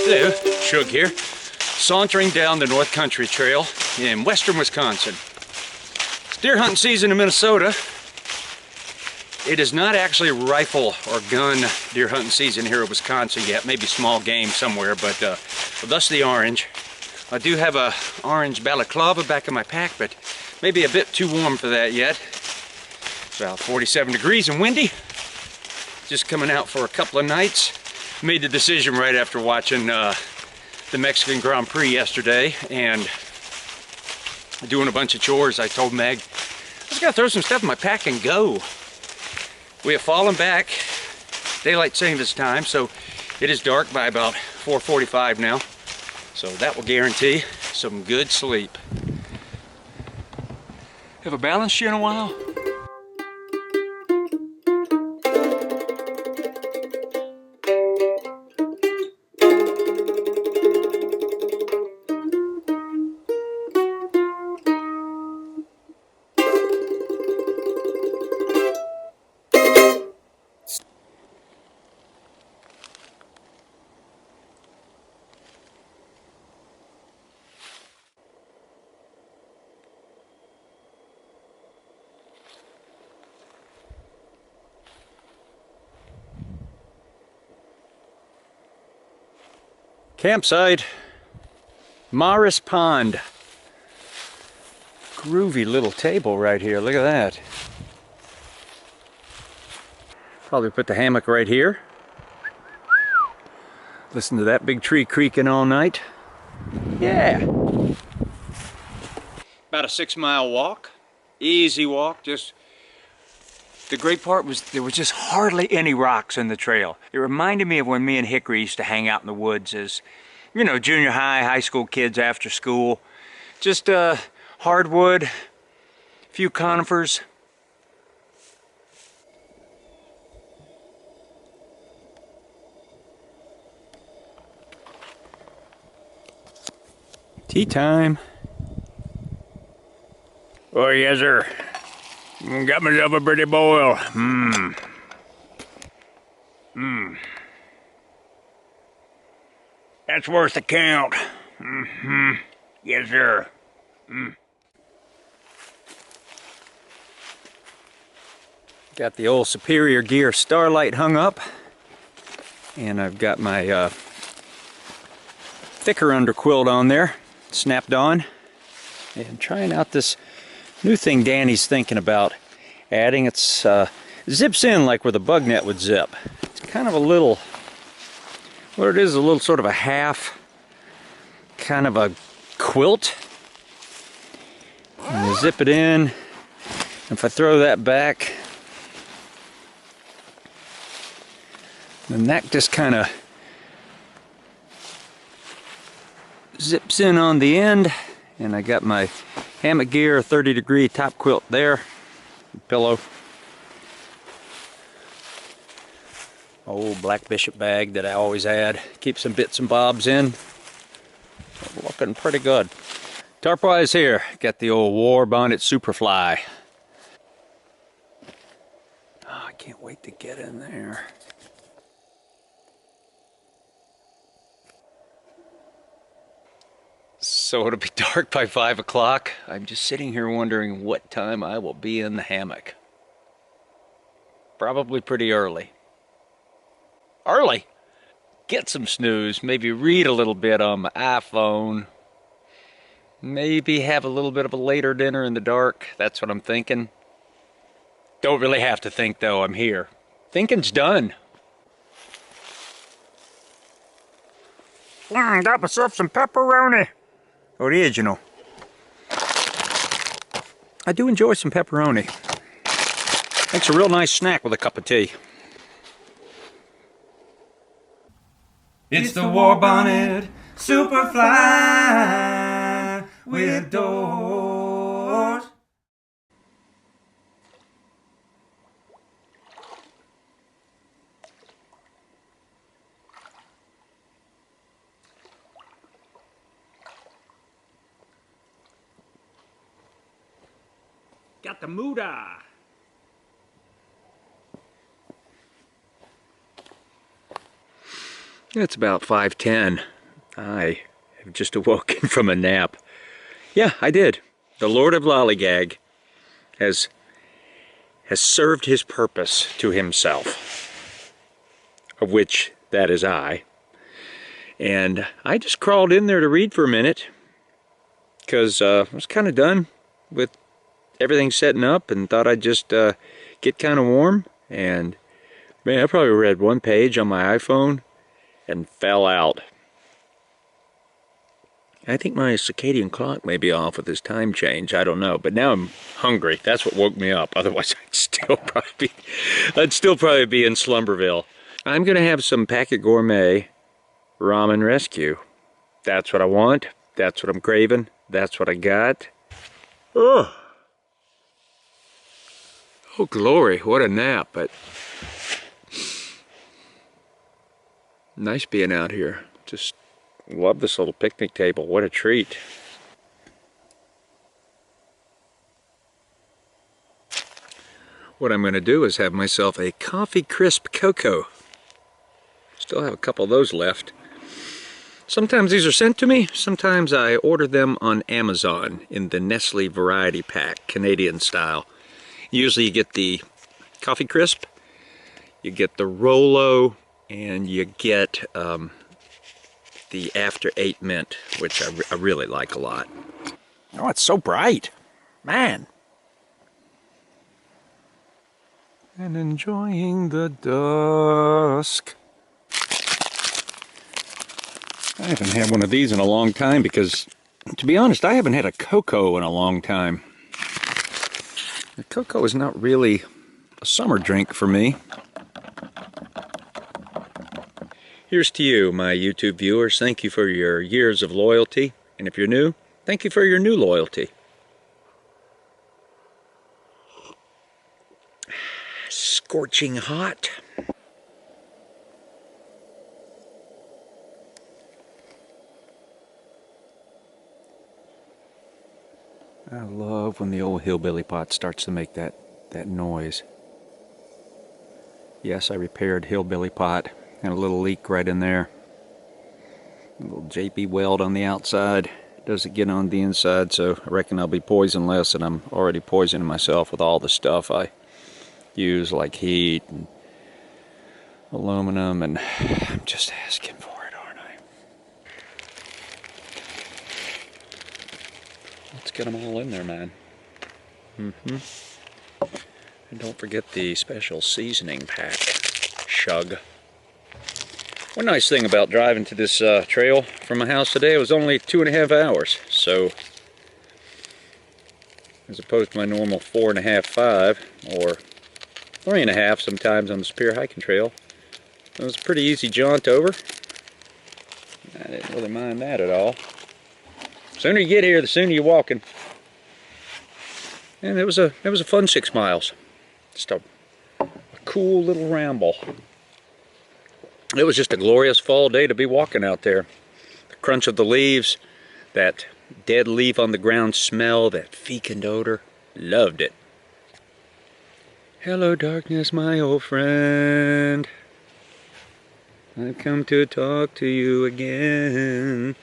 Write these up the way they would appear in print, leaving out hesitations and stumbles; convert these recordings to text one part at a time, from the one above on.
Hello, Shug here, sauntering down the North Country Trail in western Wisconsin. It's deer hunting season in Minnesota. It is not actually rifle or gun deer hunting season here in Wisconsin yet, maybe small game somewhere, but thus the orange. I do have a orange balaclava back in my pack, but maybe a bit too warm for that yet. It's about 47 degrees and windy. Just coming out for a couple of nights. Made the decision right after watching the Mexican Grand Prix yesterday and doing a bunch of chores. I told Meg, I just gotta throw some stuff in my pack and go. We have fallen back daylight savings time, so it is dark by about 4:45 now. So that will guarantee some good sleep. Have a balanced you in a while? Campsite, Morris Pond. Groovy little table right here, look at that. Probably put the hammock right here. Listen to that big tree creaking all night. Yeah. About a 6-mile walk, easy walk. Just the great part was there was just hardly any rocks in the trail. It reminded me of when me and Hickory used to hang out in the woods as, you know, junior high school kids after school. Just hardwood, a few conifers. Tea time. Oh yes sir. Got myself a pretty boil. That's worth the count. Yes, sir. Got the old Superior Gear Starlight hung up. And I've got my thicker underquilt on there, snapped on. And trying out this new thing Danny's thinking about adding. It's zips in like where the bug net would zip. It's kind of a little, what it is, a little sort of a half, kind of a quilt. And you zip it in. If I throw that back, then that just kind of zips in on the end. And I got my hammock gear, 30-degree top quilt there, pillow. Old black bishop bag that I always had. Keep some bits and bobs in. Looking pretty good. Tarp-wise here, got the old War Bonnet Superfly. Oh, I can't wait to get in there. So it'll be dark by 5 o'clock. I'm just sitting here wondering what time I will be in the hammock. Probably pretty early. Early? Get some snooze, maybe read a little bit on my iPhone. Maybe have a little bit of a later dinner in the dark. That's what I'm thinking. Don't really have to think though, I'm here. Thinking's done. Got myself some pepperoni. Original. I do enjoy some pepperoni. Makes a real nice snack with a cup of tea. It's the War Bonnet Superfly with doors. Got the moodah. It's about 5:10. I have just awoken from a nap. Yeah, I did. The Lord of Lollygag has served his purpose to himself, of which that is I. And I just crawled in there to read for a minute, because I was kind of done with everything setting up and thought I'd just get kind of warm. And man, I probably read one page on my iPhone and fell out. I think my circadian clock may be off with this time change. I don't know, but now I'm hungry. That's what woke me up. Otherwise, I'd still probably be in Slumberville. I'm gonna have some Packet Gourmet ramen rescue. That's what I want. That's what I'm craving. That's what I got. Oh, oh glory! What a nap! But nice being out here. Just love this little picnic table. What a treat. What I'm going to do is have myself a coffee crisp cocoa. Still have a couple of those left. Sometimes these are sent to me. Sometimes I order them on Amazon in the Nestle variety pack, Canadian style. Usually you get the coffee crisp, you get the Rolo, and you get the After 8 mint, which I really like a lot. Oh, it's so bright. Man. And enjoying the dusk. I haven't had one of these in a long time because, to be honest, I haven't had a cocoa in a long time. The cocoa is not really a summer drink for me. Here's to you, my YouTube viewers. Thank you for your years of loyalty. And if you're new, thank you for your new loyalty. Scorching hot. I love when the old hillbilly pot starts to make that noise. Yes, I repaired hillbilly pot. Had a little leak right in there. A little JP weld on the outside. Doesn't get on the inside, so I reckon I'll be poisonless, and I'm already poisoning myself with all the stuff I use, like heat and aluminum, and I'm just asking for it, aren't I? Let's get them all in there, man. And don't forget the special seasoning pack, Shug. One nice thing about driving to this trail from my house today, it was only 2.5 hours. So, as opposed to my normal 4.5, 5, or 3.5 sometimes on the Superior Hiking Trail, it was a pretty easy jaunt over. I didn't really mind that at all. The sooner you get here, the sooner you're walking. And it was a fun 6 miles. Just a cool little ramble. It was just a glorious fall day to be walking out there. The crunch of the leaves, that dead leaf on the ground smell, that fecund odor. Loved it. Hello, darkness, my old friend. I've come to talk to you again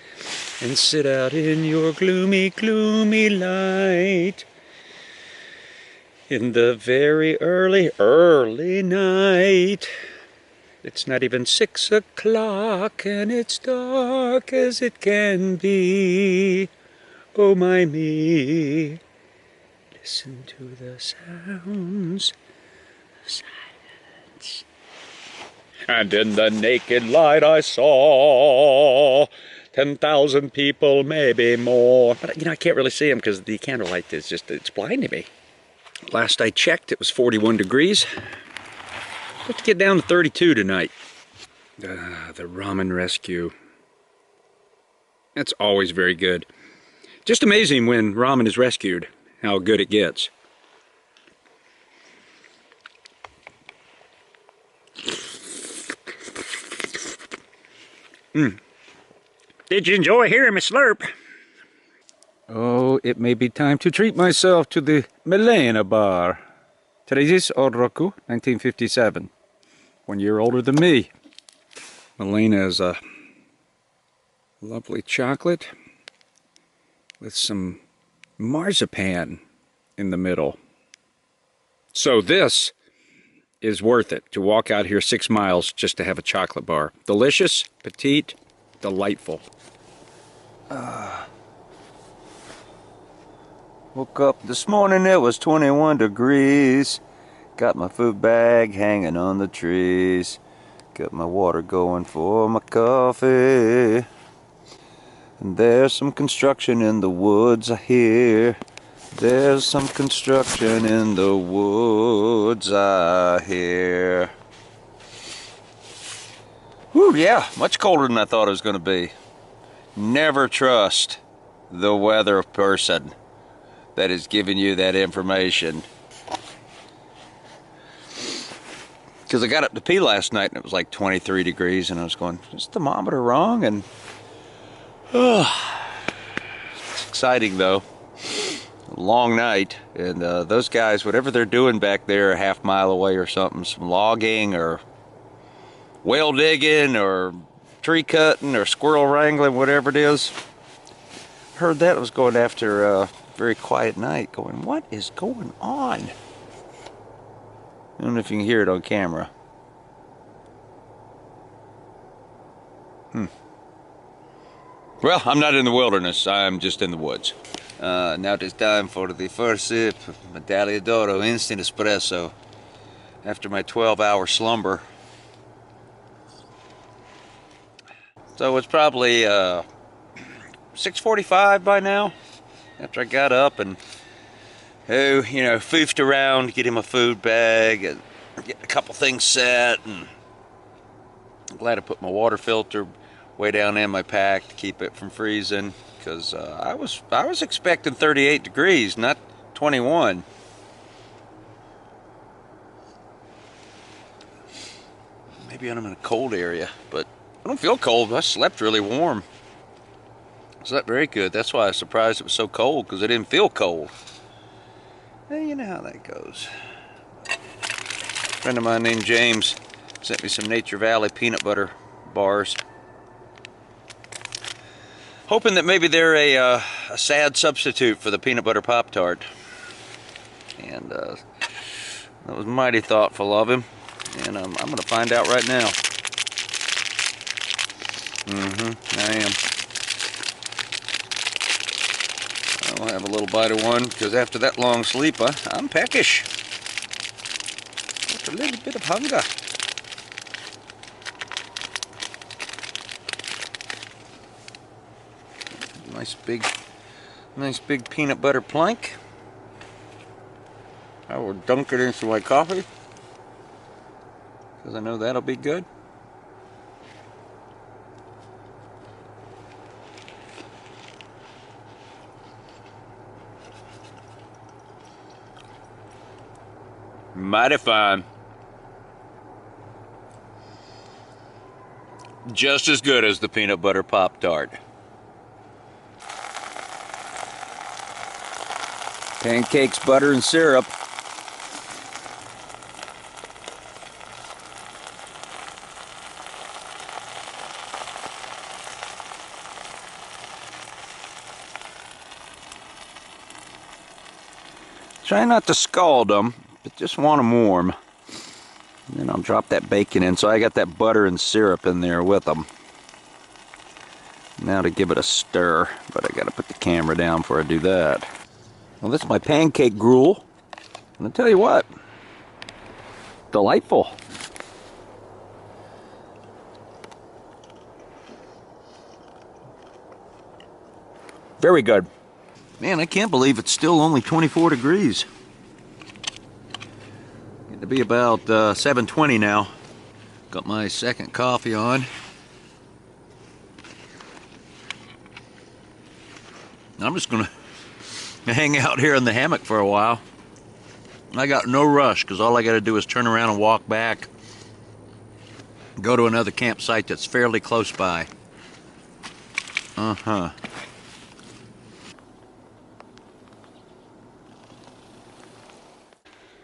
and sit out in your gloomy, gloomy light. In the very early night. It's not even 6 o'clock and it's dark as it can be. Oh my me, listen to the sounds of silence. And in the naked light I saw 10,000 people, maybe more. But you know, I can't really see them because the candlelight is just, it's blinding me. Last I checked, it was 41 degrees. Supposed to get down to 32 tonight. The ramen rescue. That's always very good. Just amazing when ramen is rescued, how good it gets. Did you enjoy hearing me slurp? Oh, it may be time to treat myself to the Milena bar. Teresis Oroku, 1957. 1 year older than me. Milena is a Lovely chocolate with some marzipan in the middle. So this is worth it, to walk out here 6 miles just to have a chocolate bar. Delicious, petite, delightful. Woke up this morning, it was 21 degrees. Got my food bag hanging on the trees. Got my water going for my coffee. And there's some construction in the woods, I hear. There's some construction in the woods, I hear. Whew, yeah, much colder than I thought it was going to be. Never trust the weather person that is giving you that information. Because I got up to pee last night and it was like 23 degrees and I was going, is the thermometer wrong? And it's exciting though. Long night, and those guys, whatever they're doing back there a half-mile away or something, some logging or well digging or tree cutting or squirrel wrangling, whatever it is. Heard that. It was going after a very quiet night, going, what is going on? I don't know if you can hear it on camera. Well, I'm not in the wilderness, I'm just in the woods. Now it is time for the first sip of Medaglia d'Oro Instant Espresso after my 12-hour slumber. So it's probably 6:45 by now, after I got up and foofed around getting my food bag and getting a couple things set, and I'm glad I put my water filter way down in my pack to keep it from freezing, because I was expecting 38 degrees, not 21. Maybe I'm in a cold area, but I don't feel cold. I slept really warm. I slept very good. That's why I was surprised it was so cold, because I didn't feel cold. Hey, you know how that goes. A friend of mine named James sent me some Nature Valley peanut butter bars, hoping that maybe they're a sad substitute for the peanut butter Pop-Tart. And that was mighty thoughtful of him. And I'm going to find out right now. I am. I'll have a little bite of one, because after that long sleep, I'm peckish. Just a little bit of hunger. Nice big peanut butter plank. I will dunk it into my coffee, because I know that'll be good. Mighty fine. Just as good as the peanut butter Pop-Tart. Pancakes, butter, and syrup. Try not to scald them, but just want them warm. And then I'll drop that bacon in. So I got that butter and syrup in there with them. Now to give it a stir, but I gotta put the camera down before I do that. Well, this is my pancake gruel, and I'll tell you what, delightful. Very good. Man, I can't believe it's still only 24 degrees. Getting to be about 7:20 now. Got my second coffee on. I'm just gonna hang out here in the hammock for a while. I got no rush, because all I got to do is turn around and walk back, go to another campsite that's fairly close by.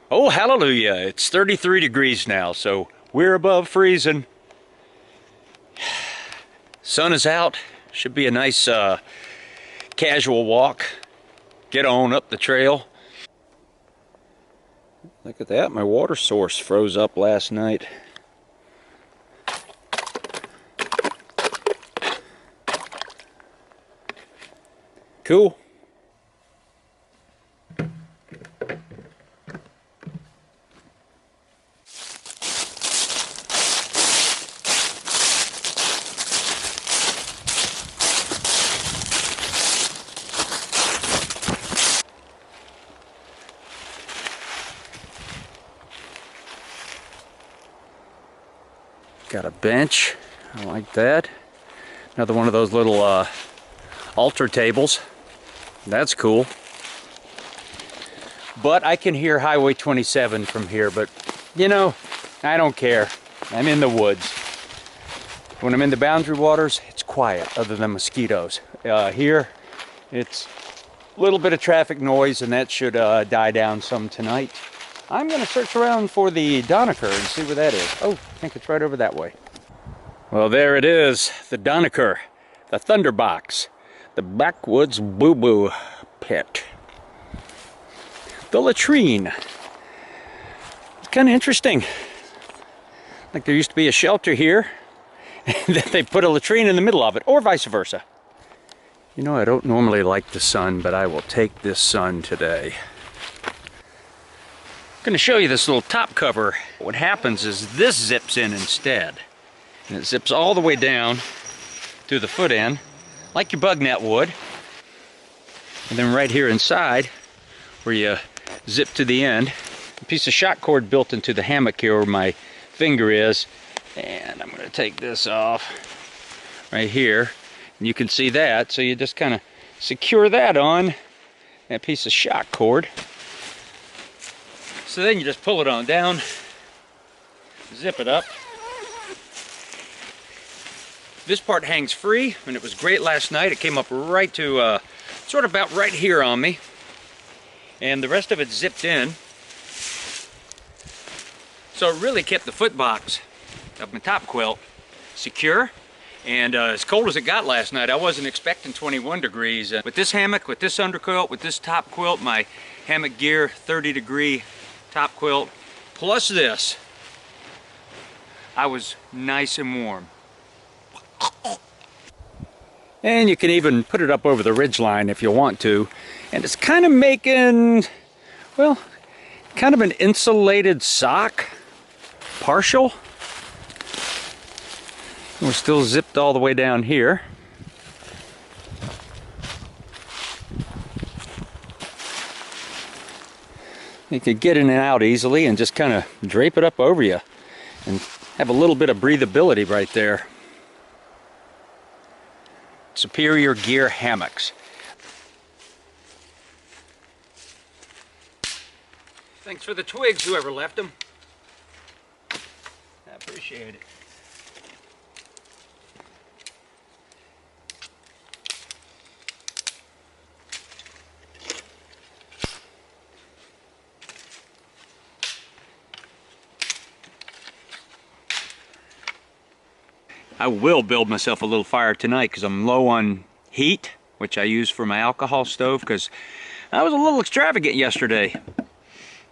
Oh, hallelujah. It's 33 degrees now, so we're above freezing. Sun is out, Should be a nice casual walk. Get on up the trail. Look at that, my water source froze up last night. Cool. Got a bench, I like that. Another one of those little altar tables. That's cool. But I can hear Highway 27 from here, but you know, I don't care. I'm in the woods. When I'm in the boundary waters, it's quiet other than mosquitoes. Here, it's a little bit of traffic noise, and that should die down some tonight. I'm going to search around for the Donaker and see where that is. Oh, I think it's right over that way. Well, there it is, the Donaker, the Thunderbox, the Backwoods Boo-Boo Pit. The latrine. It's kind of interesting. Like there used to be a shelter here, and that they put a latrine in the middle of it, or vice versa. You know, I don't normally like the sun, but I will take this sun today. I'm going to show you this little top cover. What happens is this zips in instead. And it zips all the way down to the foot end, like your bug net would. And then right here inside, where you zip to the end, a piece of shot cord built into the hammock here where my finger is. And I'm going to take this off right here. And you can see that, so you just kind of secure that on that piece of shot cord. So then you just pull it on down, zip it up. This part hangs free, and it was great last night. It came up right to, sort of about right here on me. And the rest of it zipped in. So it really kept the foot box of my top quilt secure. And as cold as it got last night, I wasn't expecting 21 degrees. With this hammock, with this underquilt, with this top quilt, my hammock gear, 30-degree top quilt, plus this, I was nice and warm. And you can even put it up over the ridge line if you want to. And it's kind of making, well, kind of an insulated sock, partial. We're still zipped all the way down here. You could get in and out easily and just kind of drape it up over you and have a little bit of breathability right there. Superior Gear hammocks. Thanks for the twigs, whoever left them. I appreciate it. I will build myself a little fire tonight because I'm low on heat, which I use for my alcohol stove because I was a little extravagant yesterday.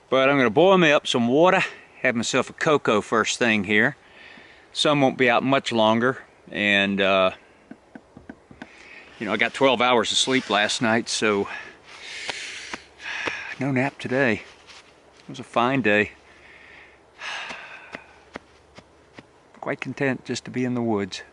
But I'm going to boil me up some water, have myself a cocoa first thing here. Sun won't be out much longer, and you know, I got 12 hours of sleep last night, so no nap today. It was a fine day. Quite content just to be in the woods.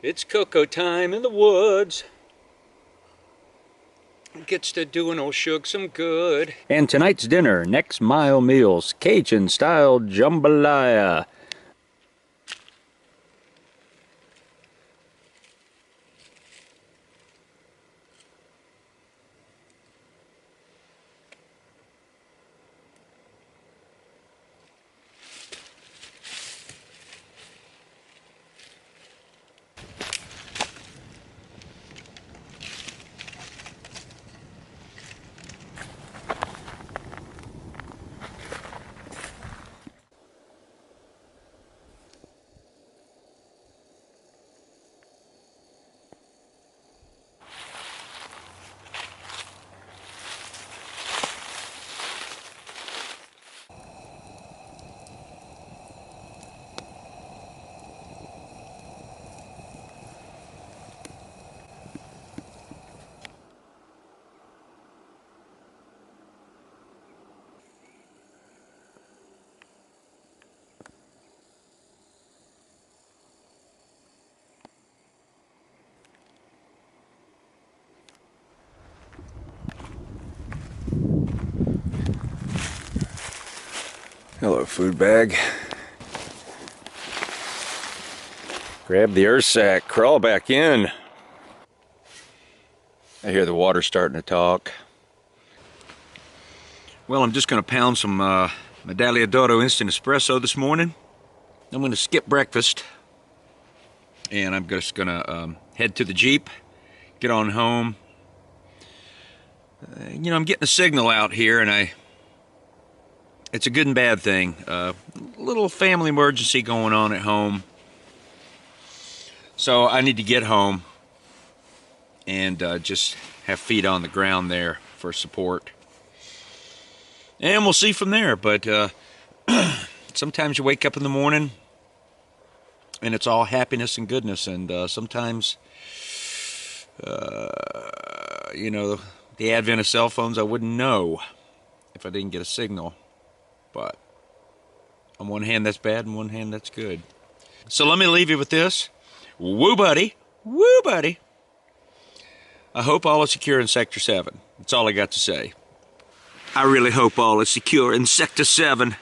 It's cocoa time in the woods. It gets to doing old Shug some good. And tonight's dinner, Next Mile Meals, Cajun style jambalaya. food bag. Grab the earth sack, crawl back in. I hear the water starting to talk. Well, I'm just gonna pound some Medaglia d'Oro instant espresso this morning. I'm gonna skip breakfast, and I'm just gonna head to the Jeep, get on home. You know, I'm getting a signal out here, and it's a good and bad thing. Little family emergency going on at home. So I need to get home and just have feet on the ground there for support. And we'll see from there. But sometimes you wake up in the morning and it's all happiness and goodness. And sometimes, you know, the advent of cell phones, I wouldn't know if I didn't get a signal. But on one hand, that's bad, and on one hand, that's good. So let me leave you with this. Woo, buddy. Woo, buddy. I hope all is secure in Sector 7. That's all I got to say. I really hope all is secure in Sector 7.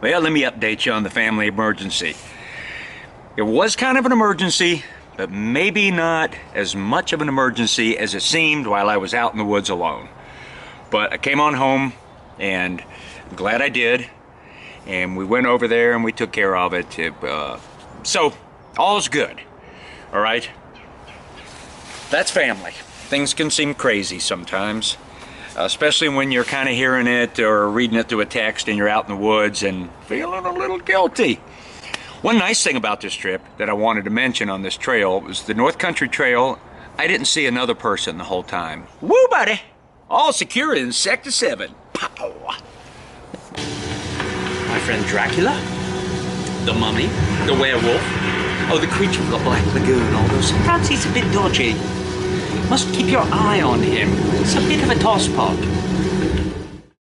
Well, let me update you on the family emergency. It was kind of an emergency, but maybe not as much of an emergency as it seemed while I was out in the woods alone. But I came on home, and I'm glad I did. And we went over there and we took care of it. So, all's good. All right? That's family. Things can seem crazy sometimes, especially when you're kind of hearing it or reading it through a text and you're out in the woods and feeling a little guilty. One nice thing about this trip that I wanted to mention on this trail was the North Country Trail. I didn't see another person the whole time. Woo, buddy! All secure in Sector 7. Pow! My friend Dracula, the mummy, the werewolf, oh, the creature of the Black Lagoon, although sometimes he's a bit dodgy. Must keep your eye on him. He's a bit of a tosspot.